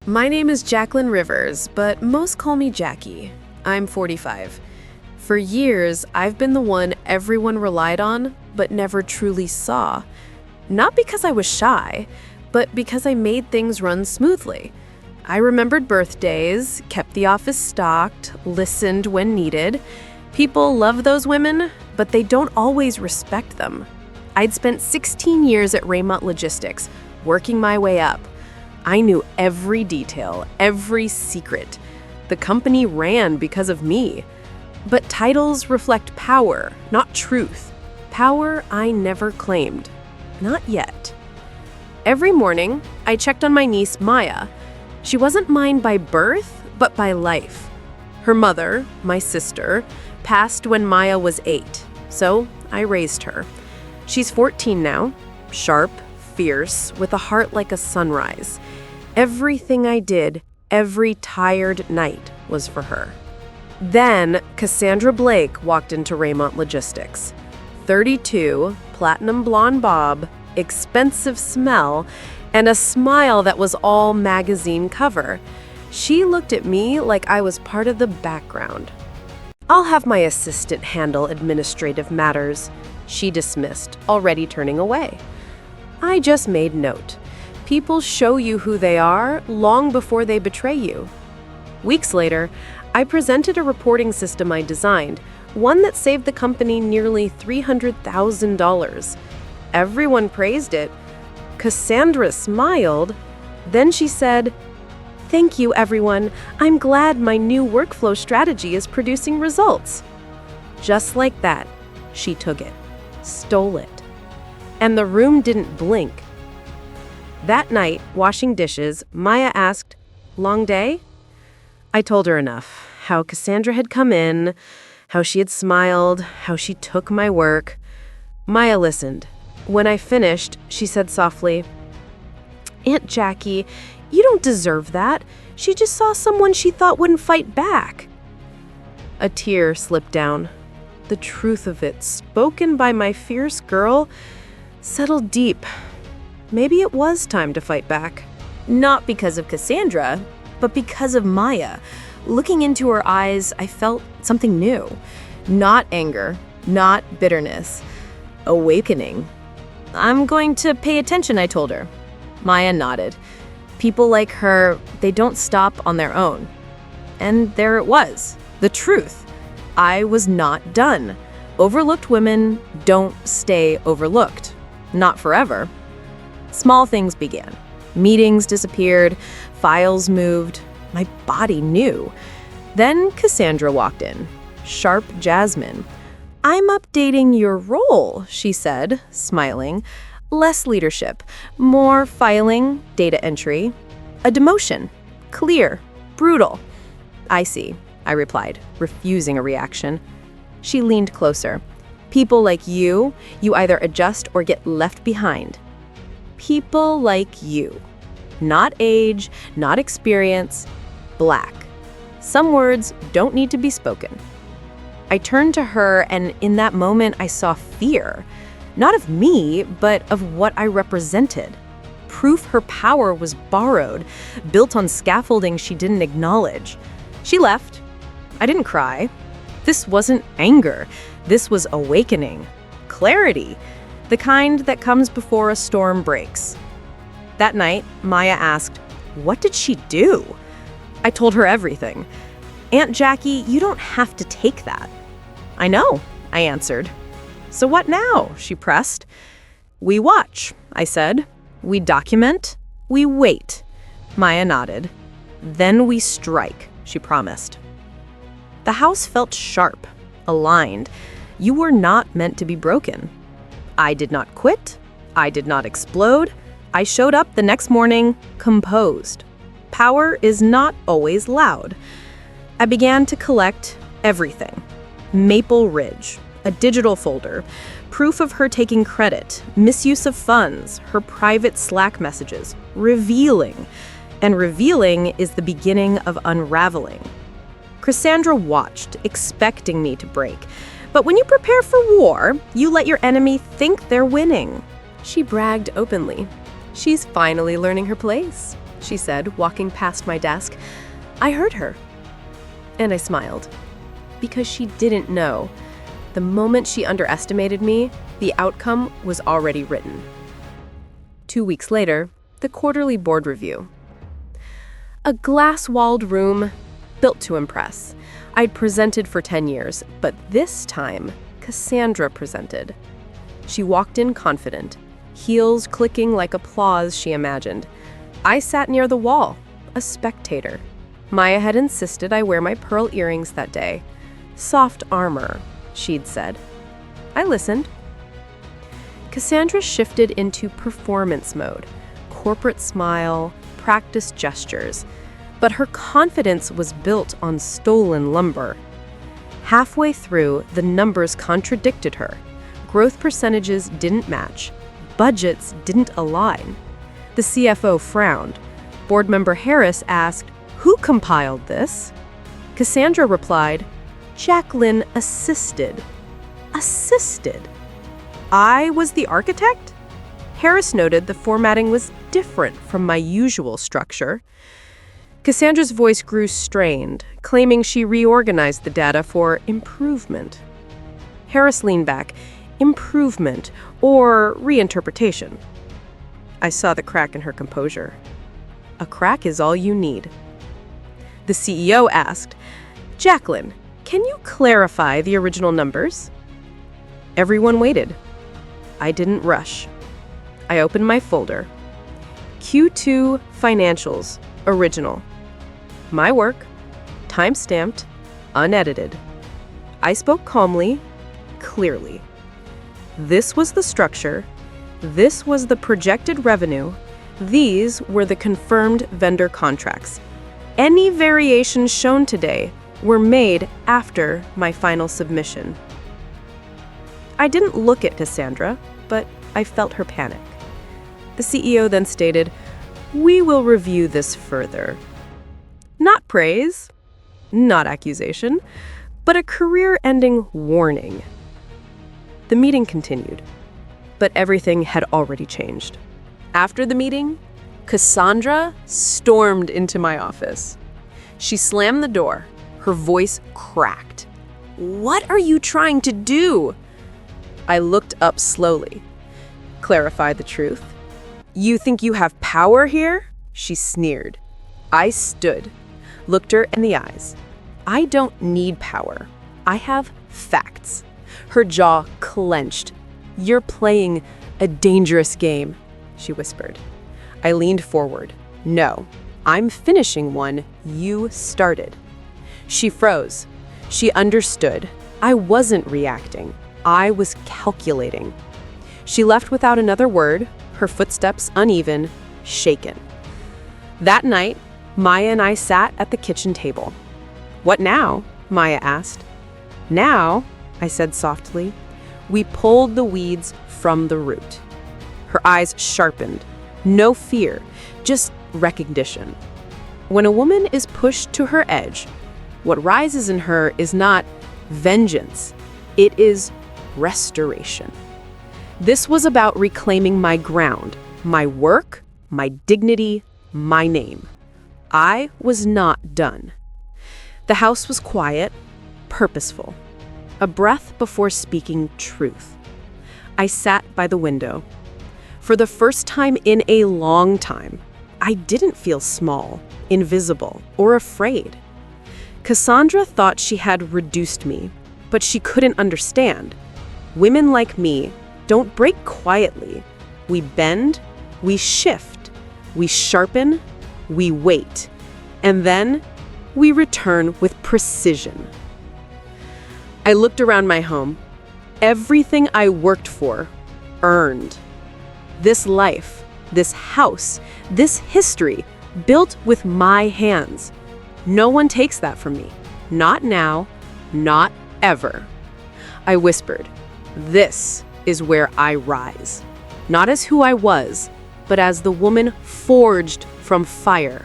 My name is Jacqueline Rivers, but most call me Jackie. I'm 45. For years, I've been the one everyone relied on, but never truly saw. Not because I was shy, but because I made things run smoothly. I remembered birthdays, kept the office stocked, listened when needed. People love those women, but they don't always respect them. I'd spent 16 years at Raymont Logistics, working my way up. I knew every detail, every secret. The company ran because of me. But titles reflect power, not truth. Power I never claimed. Not yet. Every morning, I checked on my niece, Maya. She wasn't mine by birth, but by life. Her mother, my sister, passed when Maya was 8, so I raised her. She's 14 now, sharp, fierce, with a heart like a sunrise. Everything I did, every tired night, was for her. Then, Cassandra Blake walked into Raymont Logistics. 32, platinum blonde bob, expensive smell, and a smile that was all magazine cover. She looked at me like I was part of the background. "I'll have my assistant handle administrative matters," she dismissed, already turning away. I just made note. People show you who they are long before they betray you. Weeks later, I presented a reporting system I designed, one that saved the company nearly $300,000. Everyone praised it. Cassandra smiled. Then she said, "Thank you, everyone. I'm glad my new workflow strategy is producing results." Just like that, she took it, stole it. And the room didn't blink. That night, washing dishes, Maya asked, "Long day?" I told her enough. How Cassandra had come in, how she had smiled, how she took my work. Maya listened. When I finished, she said softly, "Aunt Jackie, you don't deserve that. She just saw someone she thought wouldn't fight back." A tear slipped down. The truth of it, spoken by my fierce girl, settled deep. Maybe it was time to fight back. Not because of Cassandra, but because of Maya. Looking into her eyes, I felt something new. Not anger, not bitterness. Awakening. "I'm going to pay attention," I told her. Maya nodded. People like her, they don't stop on their own. And there it was, the truth. I was not done. Overlooked women don't stay overlooked. Not forever. Small things began. Meetings disappeared, files moved. My body knew. Then Cassandra walked in, sharp Jasmine. "I'm updating your role," she said, smiling. "Less leadership, more filing, data entry. A demotion. Clear, brutal." "I see," I replied, refusing a reaction. She leaned closer. "People like you either adjust or get left behind." People like you. Not age, not experience. Black. Some words don't need to be spoken. I turned to her, and in that moment I saw fear. Not of me, but of what I represented. Proof her power was borrowed, built on scaffolding she didn't acknowledge. She left. I didn't cry. This wasn't anger. This was awakening. Clarity. The kind that comes before a storm breaks. That night, Maya asked, "What did she do?" I told her everything. "Aunt Jackie, you don't have to take that." "I know," I answered. "So what now?" she pressed. "We watch," I said. "We document. We wait." Maya nodded. "Then we strike," she promised. The house felt sharp, aligned. You were not meant to be broken. I did not quit. I did not explode. I showed up the next morning, composed. Power is not always loud. I began to collect everything. Maple Ridge, a digital folder, proof of her taking credit, misuse of funds, her private Slack messages, revealing. And revealing is the beginning of unraveling. Cassandra watched, expecting me to break. But when you prepare for war, you let your enemy think they're winning. She bragged openly. She's finally learning her place. she said, walking past my desk. I heard her. And I smiled. Because she didn't know. The moment she underestimated me, the outcome was already written. 2 weeks later, the quarterly board review. A glass-walled room, built to impress. I'd presented for 10 years, but this time, Cassandra presented. She walked in confident, heels clicking like applause she imagined. I sat near the wall, a spectator. Maya had insisted I wear my pearl earrings that day. Soft armor, she'd said. I listened. Cassandra shifted into performance mode, corporate smile, practice gestures, but her confidence was built on stolen lumber. Halfway through, the numbers contradicted her. Growth percentages didn't match. Budgets didn't align. The CFO frowned. Board member Harris asked, "Who compiled this?" Cassandra replied, "Jacqueline assisted." Assisted? I was the architect? Harris noted the formatting was different from my usual structure. Cassandra's voice grew strained, claiming she reorganized the data for improvement. Harris leaned back. Improvement or reinterpretation. I saw the crack in her composure. A crack is all you need. The CEO asked, "Jacqueline, can you clarify the original numbers?" Everyone waited. I didn't rush. I opened my folder. Q2 Financials, original. My work, time-stamped, unedited. I spoke calmly, clearly. This was the structure. This was the projected revenue. These were the confirmed vendor contracts. Any variations shown today were made after my final submission. I didn't look at Cassandra, but I felt her panic. The CEO then stated, "We will review this further." Not praise, not accusation, but a career-ending warning. The meeting continued, but everything had already changed. After the meeting, Cassandra stormed into my office. She slammed the door. Her voice cracked. "What are you trying to do?" I looked up slowly. "Clarify the truth." "You think you have power here?" She sneered. I stood, looked her in the eyes. "I don't need power. I have facts." Her jaw clenched. "You're playing a dangerous game," she whispered. I leaned forward. "No, I'm finishing one you started." She froze. She understood. I wasn't reacting. I was calculating. She left without another word, her footsteps uneven, shaken. That night, Maya and I sat at the kitchen table. "What now?" Maya asked. "Now," I said softly, "we pulled the weeds from the root." Her eyes sharpened. No fear, just recognition. When a woman is pushed to her edge, what rises in her is not vengeance. It is restoration. This was about reclaiming my ground, my work, my dignity, my name. I was not done. The house was quiet, purposeful. A breath before speaking truth. I sat by the window. For the first time in a long time, I didn't feel small, invisible, or afraid. Cassandra thought she had reduced me, but she couldn't understand. Women like me don't break quietly. We bend, we shift, we sharpen, we wait, and then we return with precision. I looked around my home. Everything I worked for, earned. This life, this house, this history, built with my hands. No one takes that from me. Not now, not ever. I whispered, "This is where I rise. Not as who I was, but as the woman forged from fire."